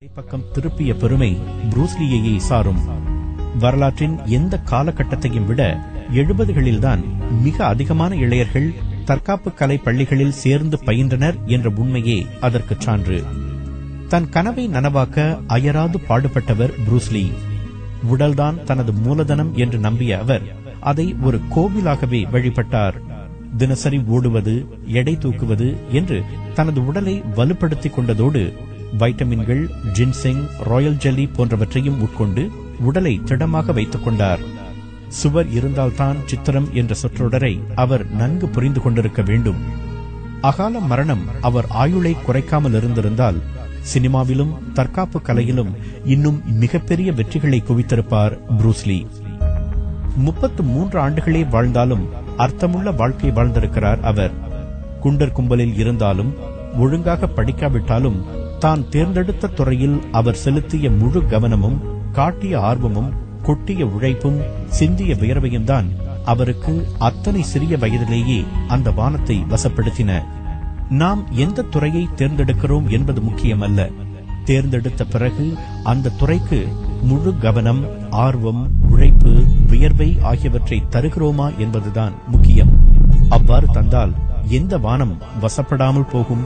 பக்கம் திருப்பிய பெருமை புரூஸ்லியையே சாரும். வரலாற்றின் எந்த காலகட்டத்தையும் விட 70களில்தான் மிக அதிகமான இளையர்கள் தற்காப்பு கலை பள்ளிகளில் சேர்ந்து பயின்றனர் என்ற உண்மையே அதற்கு சான்று. தன் கனவை நனவாக்க அயராது பாடுபட்டவர் புரூஸ்லி. உடல்தான் தனது மூலதனம் என்று நம்பிய அவர் அதை ஒரு கோவிலாகவே வழிபட்டார். தினசரி ஓடுவது, எடை தூக்குவது என்று தனது உடலை வலுப்படுத்திக் கொண்டதோடு வைட்டமின்கள், ஜின்செங், ராயல் ஜெல்லி போன்றவற்றையும் உட்கொண்டு உடலை திடமாக வைத்துக் கொண்டார். சுவர் இருந்தால்தான் சித்திரம் என்ற சொற்றொடரை அவர் நன்கு புரிந்து கொண்டிருக்க வேண்டும். அகால மரணம் அவர் ஆயுளை குறைக்காமல் இருந்திருந்தால் சினிமாவிலும் தற்காப்பு கலையிலும் இன்னும் மிகப்பெரிய வெற்றிகளை குவித்திருப்பார் புரூஸ்லி. 33 ஆண்டுகளே வாழ்ந்தாலும் அர்த்தமுள்ள வாழ்க்கை வாழ்ந்திருக்கிறார் அவர். குண்டர் கும்பலில் இருந்தாலும் ஒழுங்காக படிக்காவிட்டாலும் தான் தேர்ந்தெடுத்த துறையில் அவர் செலுத்திய முழு கவனமும், காட்டிய ஆர்வமும், கொட்டிய உழைப்பும், சிந்திய வியர்வையும் தான் அவருக்கு அத்தனை சிறிய வயதிலேயே அந்த வானத்தை வசப்படுத்தின. நாம் எந்த துறையை தேர்ந்தெடுக்கிறோம் என்பது முக்கியமல்ல. தேர்ந்தெடுத்த பிறகு அந்த துறைக்கு முழு கவனம், ஆர்வம், உழைப்பு, வியர்வை ஆகியவற்றை தருகிறோமா என்பதுதான் முக்கியம். அவ்வாறு தந்தால் எந்த வானம் வசப்படாமல் போகும்?